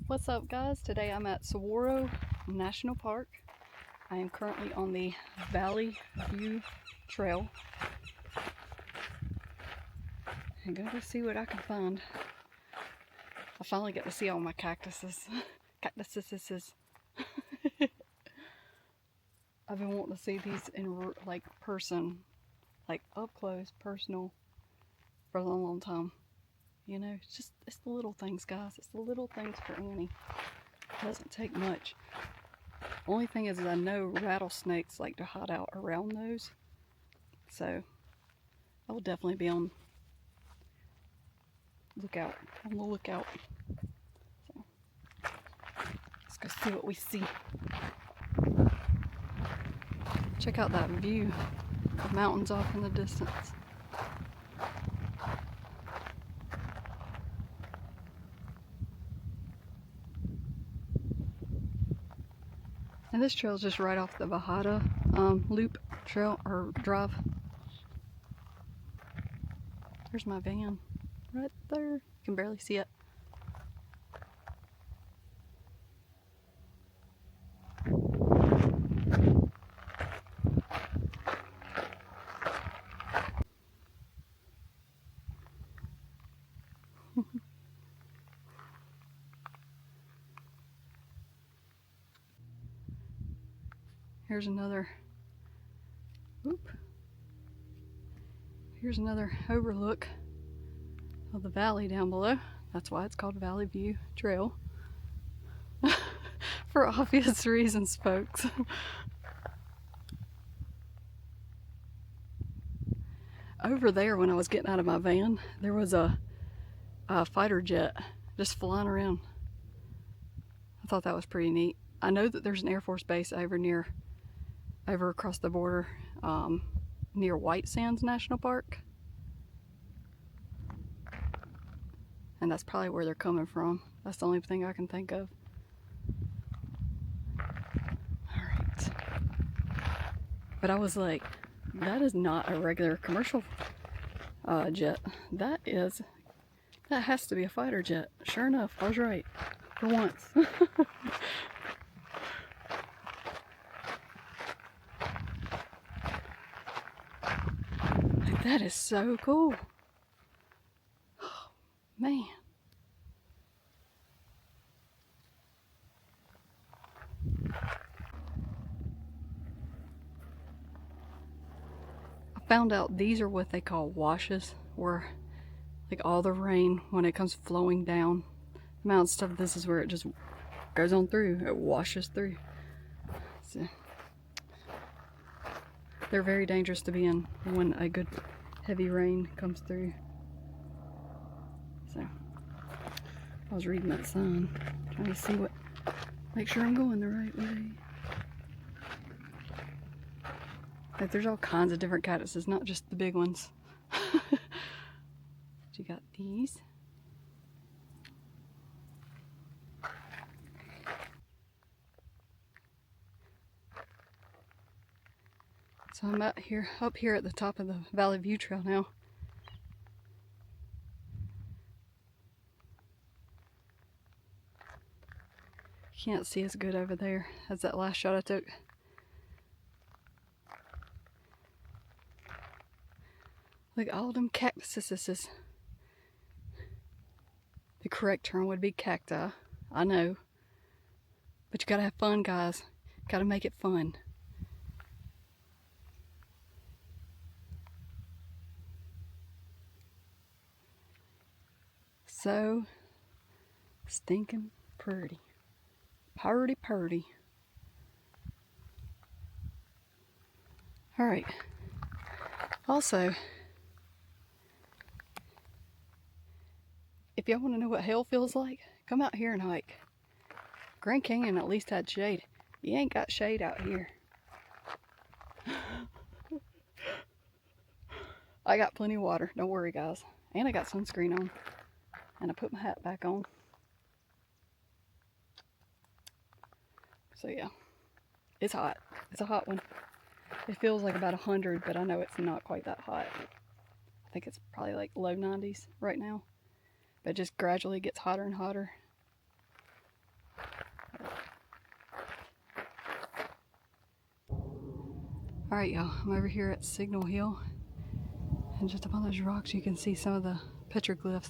What's up, guys? Today I'm at Saguaro National Park. I am currently on the Valley View Trail. I'm going to see what I can find. I finally get to see all my cactuses. I've been wanting to see these in person, like up close, personal, for a long time. You know, it's the little things, guys. It's the little things for Annie. It doesn't take much. Only thing is I know rattlesnakes like to hide out around those. So I will definitely be on the lookout. So let's go see what we see. Check out that view. The mountains off in the distance. And this trail is just right off the Bahada Loop trail or drive. There's my van right there. You can barely see it. Here's another Here's another overlook of the valley down below. That's why it's called Valley View Trail. For obvious reasons, folks. Over there, when I was getting out of my van, there was a fighter jet just flying around. I thought that was pretty neat. I know that there's an Air Force base over across the border, near White Sands National Park. And that's probably where they're coming from. That's the only thing I can think of. Alright. But I was like, that is not a regular commercial jet. That has to be a fighter jet. Sure enough, I was right. For once. That is so cool. Oh, man. I found out these are what they call washes, where like all the rain, when it comes flowing down the mountain stuff, this is where it just goes on through. It washes through. So they're very dangerous to be in when a good heavy rain comes through. So I was reading that sign, trying to see make sure I'm going the right way. But there's all kinds of different cactuses, not just the big ones. You got these. So I'm up here at the top of the Valley View Trail now. Can't see as good over there as that last shot I took. Look, all them cactuses. The correct term would be cacti. I know. But you gotta have fun, guys. Gotta make it fun. So stinking pretty. Purdy. Alright. Also, if y'all want to know what hell feels like, come out here and hike. Grand Canyon at least had shade. You ain't got shade out here. I got plenty of water, don't worry, guys. And I got sunscreen on. And I put my hat back on. So yeah, it's hot. It's a hot one. It feels like about 100, but I know it's not quite that hot. I think it's probably like low 90s right now. But it just gradually gets hotter and hotter. Alright, y'all, I'm over here at Signal Hill, and just up on those rocks you can see some of the petroglyphs.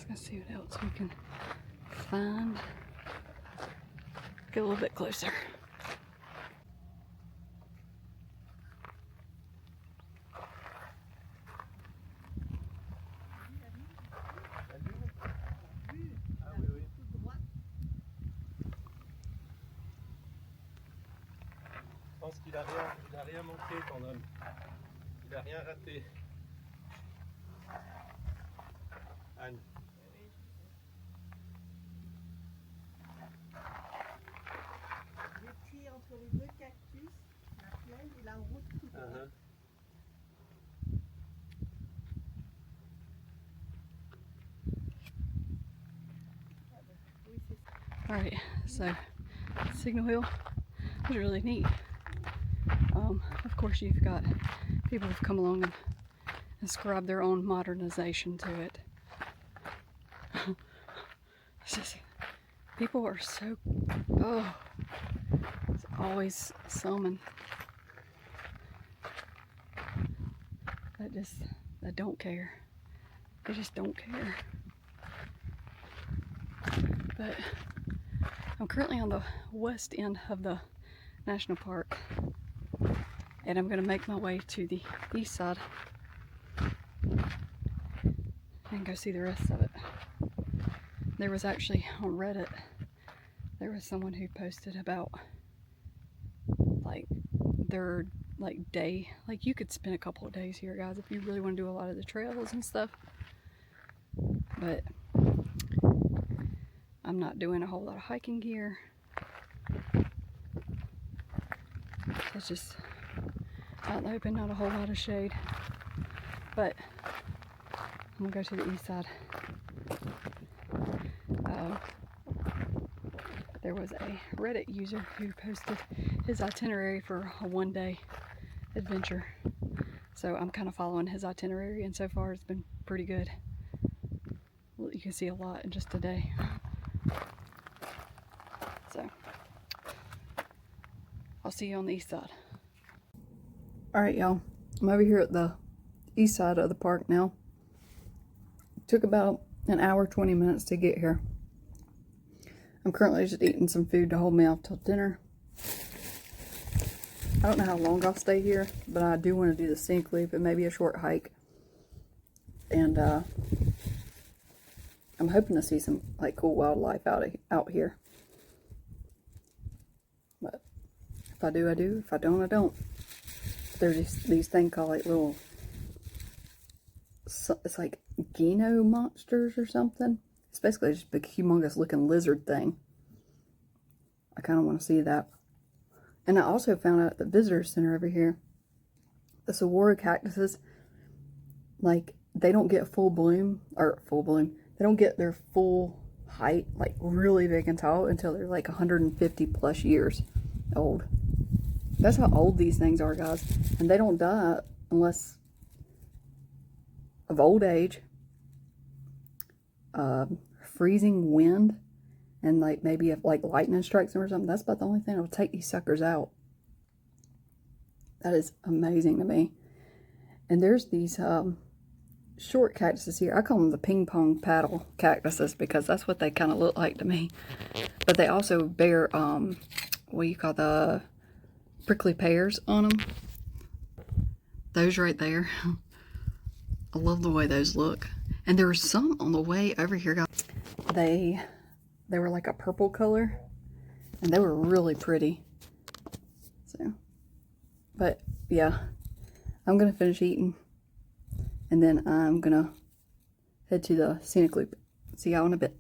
Let's see what else we can find. Get a little bit closer. Je pense qu'il a rien manqué ton homme. Il a rien raté. Anne. J'ai pris entre les deux cactus, la plaine et la route tout droit. Alright, so Signal Hill was really neat. Of course, you've got people who've come along and ascribed their own modernization to it. It's just, people are so, it's always someone that don't care. They just don't care. But I'm currently on the west end of the national park, and I'm going to make my way to the east side and go see the rest of it. There was actually on Reddit, there was someone who posted about like their day, like you could spend a couple of days here, guys, if you really want to do a lot of the trails and stuff. But I'm not doing a whole lot of hiking here. It's just out in the open, not a whole lot of shade. But I'm gonna go to the east side. There was a Reddit user who posted his itinerary for a one-day adventure. So I'm kind of following his itinerary, and so far it's been pretty good. Well, you can see a lot in just a day. So I'll see you on the east side. Alright, y'all, I'm over here at the east side of the park now. It took about an hour, 20 minutes to get here. I'm currently just eating some food to hold me off till dinner. I don't know how long I'll stay here, but I do want to do the scenic loop and maybe a short hike. And I'm hoping to see some like cool wildlife out here. But if I do, I do. If I don't, I don't. There's these things called like little, it's like Gino monsters or something. It's basically just a big humongous looking lizard thing. I kind of want to see that. And I also found out at the visitor center over here, the saguaro cactuses, like they don't get full bloom, they don't get their full height, like really big and tall, until they're like 150 plus years old. That's how old these things are, guys. And they don't die unless of old age, freezing wind, and like maybe if like lightning strikes them or something. That's about the only thing that'll take these suckers out. That is amazing to me. And there's these short cactuses here. I call them the ping pong paddle cactuses because that's what they kind of look like to me. But they also bear what do you call the prickly pears on them. Those right there. I love the way those look. And there were some on the way over here, guys. They were like a purple color, and they were really pretty. So, but yeah, I'm gonna finish eating, and then I'm gonna head to the scenic loop. See y'all in a bit.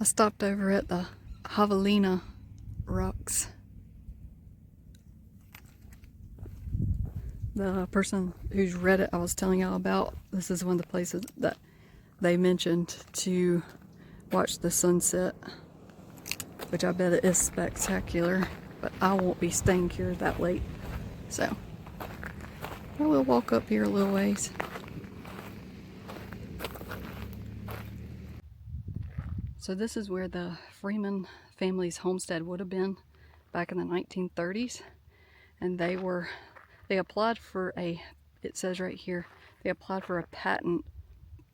I stopped over at the Javelina Rocks. The person who's read it I was telling y'all about, this is one of the places that they mentioned to watch the sunset, which I bet it is spectacular, but I won't be staying here that late, so I will walk up here a little ways. So this is where the Freeman family's homestead would have been back in the 1930s, and they applied for a, it says right here, they applied for a patent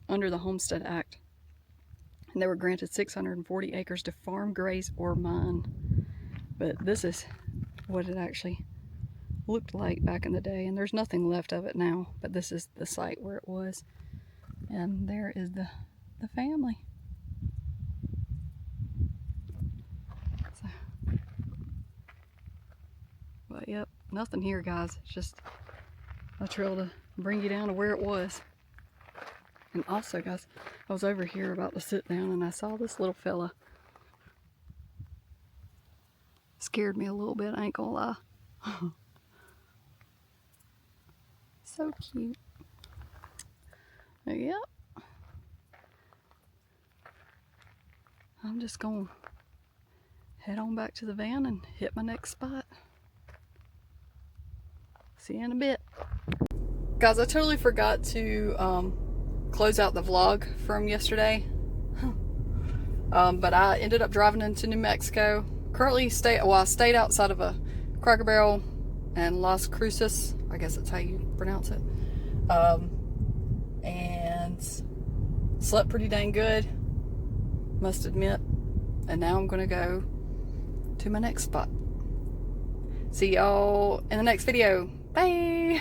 under the Homestead Act, and they were granted 640 acres to farm, graze, or mine. But this is what it actually looked like back in the day, and there's nothing left of it now, but this is the site where it was, and there is the family. So, but yep, nothing here, guys. It's just a trail to bring you down to where it was. And also, guys, I was over here about to sit down and I saw this little fella. Scared me a little bit, I ain't gonna lie. So cute. Yep. I'm just gonna head on back to the van and hit my next spot. See you in a bit. Guys, I totally forgot to close out the vlog from yesterday. But I ended up driving into New Mexico. Currently I stayed outside of a Cracker Barrel and Las Cruces. I guess that's how you pronounce it. And slept pretty dang good, must admit. And now I'm gonna go to my next spot. See y'all in the next video. Bye!